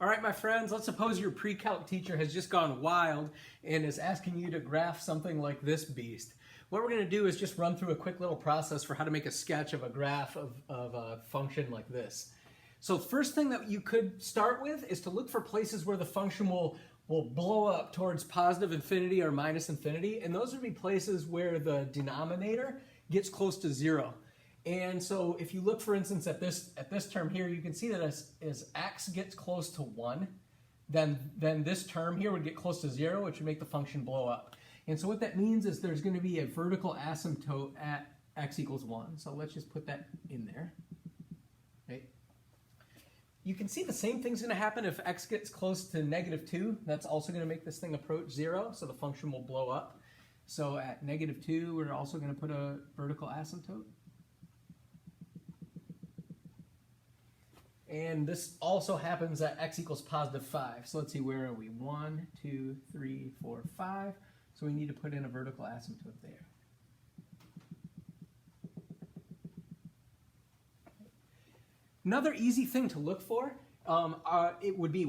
All right, my friends, let's suppose your pre-calc teacher has just gone wild and is asking you to graph something like this beast. What we're going to do is just run through a quick little process for how to make a sketch of a graph of a function like this. So first thing that you could start with is to look for places where the function will blow up towards positive infinity or minus infinity, and those would be places where the denominator gets close to 0. And so if you look, for instance, at this term here, you can see that as x gets close to 1, then this term here would get close to 0, which would make the function blow up. And so what that means is there's going to be a vertical asymptote at x equals 1. So let's just put that in there. Right? You can see the same thing's going to happen if x gets close to -2. That's also going to make this thing approach 0, so the function will blow up. So at -2, we're also going to put a vertical asymptote. And this also happens at x equals +5. So let's see, where are we? 1, 2, 3, 4, 5. So we need to put in a vertical asymptote there. Another easy thing to look for, it would be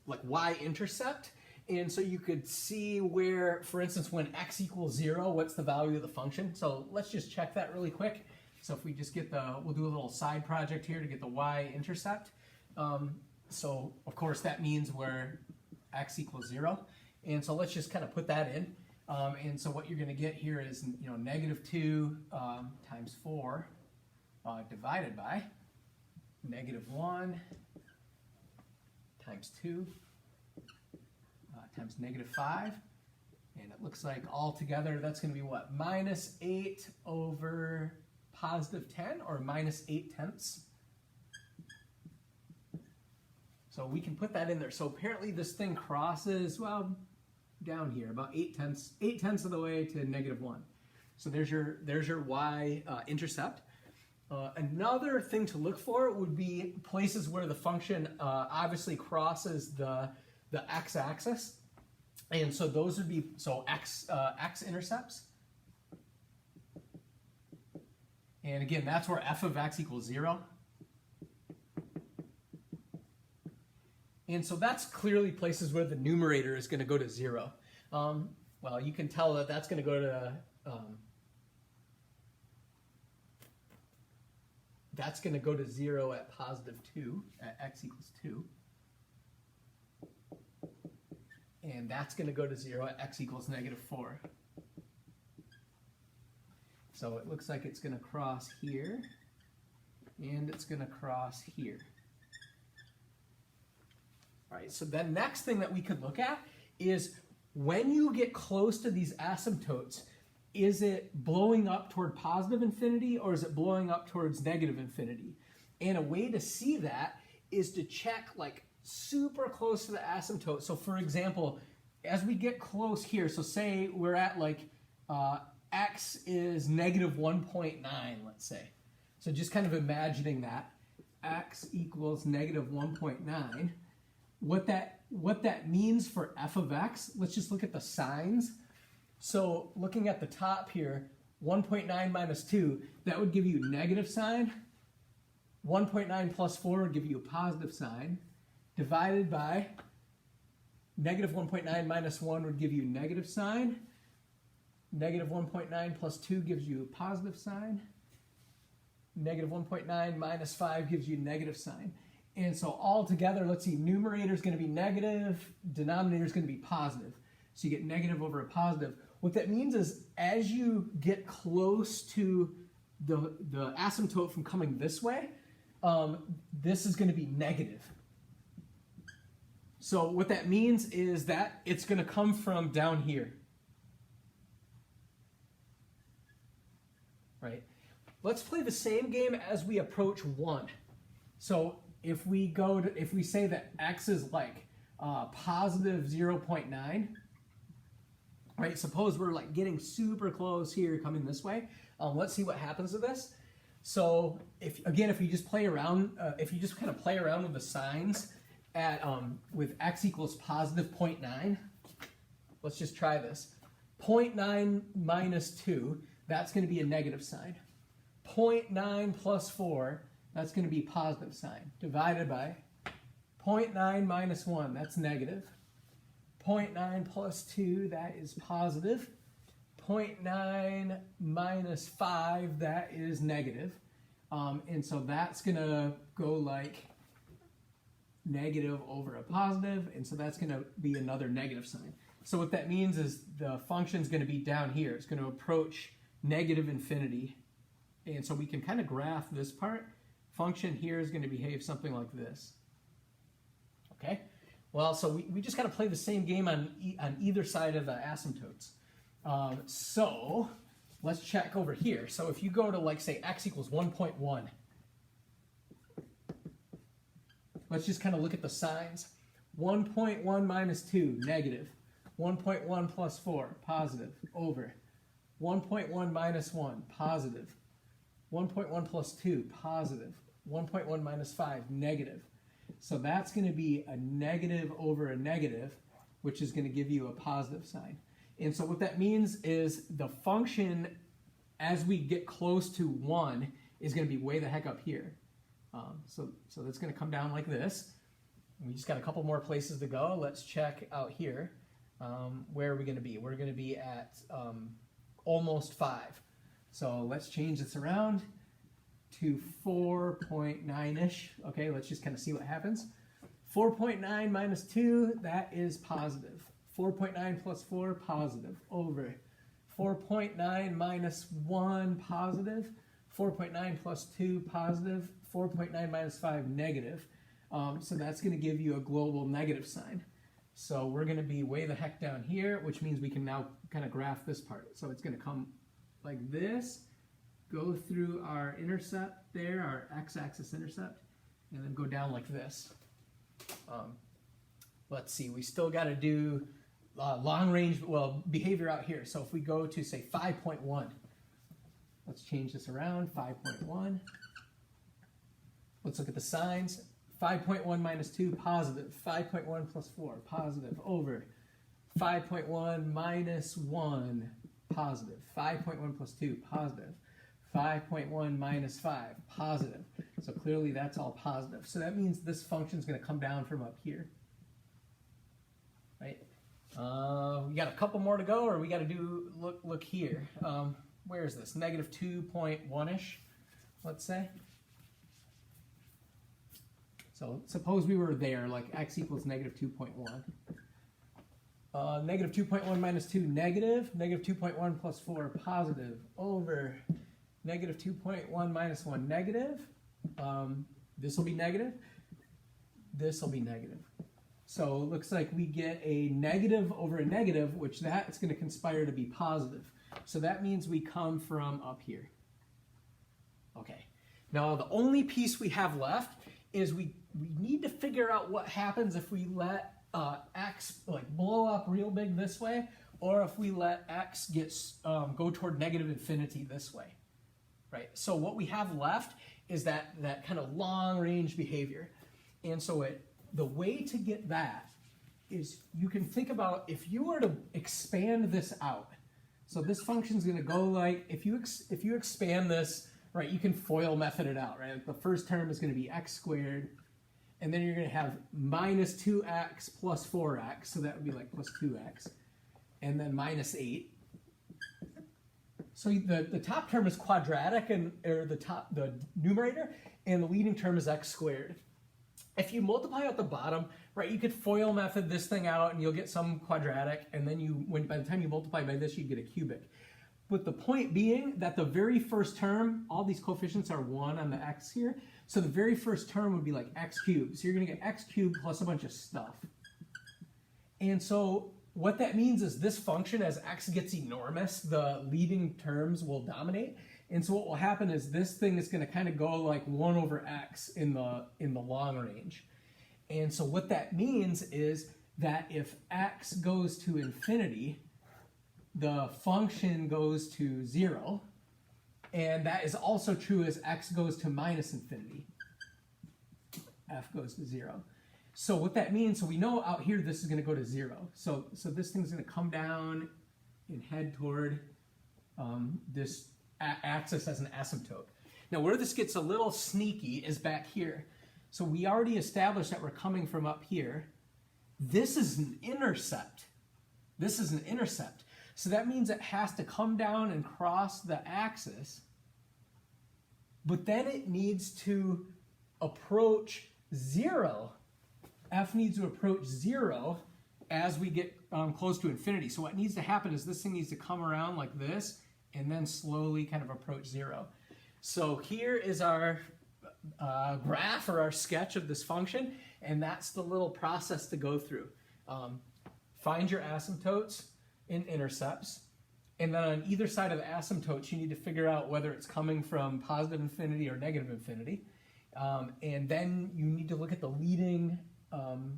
like y-intercept. And so you could see where, for instance, when x equals 0, what's the value of the function? So let's just check that really quick. So if we just get we'll do a little side project here to get the y-intercept. So of course that means where x equals 0. And so let's just kind of put that in. And so what you're going to get here is, -2 times 4 divided by -1 times 2 times -5. And it looks like altogether that's going to be what? -8 over +10, or -8/10. So we can put that in there. So apparently this thing crosses, well, down here, about 8/10 of the way to -1. So there's your y-intercept. Another thing to look for would be places where the function obviously crosses the x-axis. And so those would be, x-intercepts. And again, that's where f of x equals 0. And so that's clearly places where the numerator is going to go to 0. Well, you can tell that that's going to go to that's going to go to 0 at +2 at x equals 2. And that's going to go to 0 at x equals -4. So it looks like it's going to cross here, and it's going to cross here. All right, so the next thing that we could look at is when you get close to these asymptotes, is it blowing up toward positive infinity or is it blowing up towards negative infinity? And a way to see that is to check like super close to the asymptote. So for example, as we get close here, so say we're at like x is -1.9, let's say. So just kind of imagining that x equals -1.9. What that means for f of x, let's just look at the signs. So looking at the top here, 1.9 minus 2, that would give you negative sign. 1.9 plus 4 would give you a positive sign. Divided by -1.9 minus 1 would give you negative sign. -1.9 plus 2 gives you a positive sign. -1.9 minus 5 gives you negative sign. And so all together, let's see, numerator is going to be negative, denominator is going to be positive. So you get negative over a positive. What that means is as you get close to the asymptote from coming this way, this is going to be negative. So what that means is that it's going to come from down here. Right? Let's play the same game as we approach 1. So if we say that x is like positive 0.9, right? Suppose we're like getting super close here, coming this way. Let's see what happens to this. So if you just play around, if you just kind of play around with the signs at with x equals positive 0.9, let's just try this. 0.9 minus 2, that's going to be a negative sign. 0.9 plus 4, that's going to be positive sign, divided by 0.9 minus 1, that's negative. 0.9 plus 2, that is positive. 0.9 minus 5, that is negative. And so that's going to go like negative over a positive, and so that's going to be another negative sign. So what that means is the function is going to be down here. It's going to approach negative infinity. And so we can kind of graph this part. Function here is going to behave something like this. Okay? Well, so we just got to play the same game on either side of the asymptotes. So let's check over here. So if you go to, like, say, x equals 1.1, let's just kind of look at the signs. 1.1 minus 2, negative. 1.1 plus 4, positive, over. 1.1 minus 1, positive. 1.1 plus 2, positive. 1.1 minus 5, negative. So that's going to be a negative over a negative, which is going to give you a positive sign. And so what that means is the function, as we get close to 1, is going to be way the heck up here. So that's going to come down like this. We just got a couple more places to go. Let's check out here. Where are we going to be? We're going to be at almost 5. So let's change this around to 4.9-ish. Okay, let's just kind of see what happens. 4.9 minus 2, that is positive. 4.9 plus 4, positive, over. 4.9 minus 1, positive. 4.9 plus 2, positive. 4.9 minus 5, negative. So that's going to give you a global negative sign. So we're going to be way the heck down here, which means we can now kind of graph this part. So it's going to come like this, go through our intercept there, our x-axis intercept, and then go down like this. Let's see, we still got to do long range, well, behavior out here. So if we go to, say, 5.1, let's change this around, 5.1. Let's look at the signs. 5.1 minus 2, positive. 5.1 plus 4, positive, over. 5.1 minus 1, positive. 5.1 plus 2, positive. 5.1 minus 5, positive. So clearly that's all positive. So that means this function is going to come down from up here. Right? We got a couple more to go, or we got to do, look here. Where is this? Negative 2.1-ish, let's say. So suppose we were there, like x equals negative 2.1. Negative 2.1 minus 2, negative. Negative 2.1 plus 4, positive, over. Negative 2.1 minus 1, negative. This will be negative. This will be negative. So it looks like we get a negative over a negative, which that's going to conspire to be positive. So that means we come from up here. Okay. Now the only piece we have left is we need to figure out what happens if we let x like blow up real big this way, or if we let x get go toward negative infinity this way, right? So what we have left is that kind of long range behavior. And so the way to get that is you can think about if you were to expand this out. So this function is going to go like, if you expand this, right, you can FOIL method it out, right? Like the first term is going to be x squared, and then you're going to have minus 2x plus 4x, so that would be like plus 2x, and then minus 8. So the top term is quadratic, or the numerator, and the leading term is x squared. If you multiply out the bottom, right, you could FOIL method this thing out, and you'll get some quadratic, and then by the time you multiply by this, you get a cubic. But the point being that the very first term, all these coefficients are 1 on the x here, so the very first term would be like x cubed. So you're going to get x cubed plus a bunch of stuff. And so what that means is this function, as x gets enormous, the leading terms will dominate. And so what will happen is this thing is going to kind of go like 1 over x in the long range. And so what that means is that if x goes to infinity, the function goes to 0, and that is also true as x goes to minus infinity. F goes to 0. So what that means, so we know out here this is going to go to 0. So this thing's going to come down and head toward this axis as an asymptote. Now where this gets a little sneaky is back here. So we already established that we're coming from up here. This is an intercept. This is an intercept. So that means it has to come down and cross the axis, but then it needs to approach 0. F needs to approach 0 as we get close to infinity. So what needs to happen is this thing needs to come around like this and then slowly kind of approach 0. So here is our graph or our sketch of this function, and that's the little process to go through. Find your asymptotes in intercepts, and then on either side of the asymptotes you need to figure out whether it's coming from positive infinity or negative infinity, and then you need to look at the leading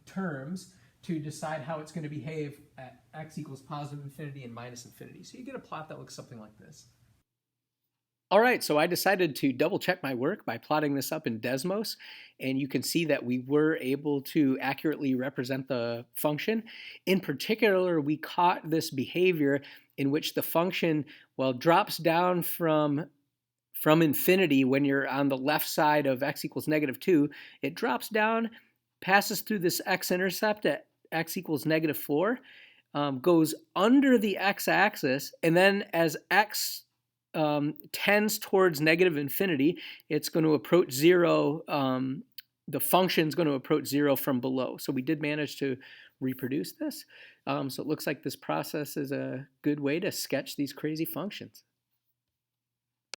terms to decide how it's going to behave at x equals positive infinity and minus infinity. So you get a plot that looks something like this. All right, so I decided to double check my work by plotting this up in Desmos, and you can see that we were able to accurately represent the function. In particular, we caught this behavior in which the function, well, drops down from infinity when you're on the left side of x equals -2. It drops down, passes through this x-intercept at x equals -4, goes under the x-axis, and then as x tends towards negative infinity, it's going to approach 0. The function is going to approach 0 from below. So we did manage to reproduce this. So it looks like this process is a good way to sketch these crazy functions.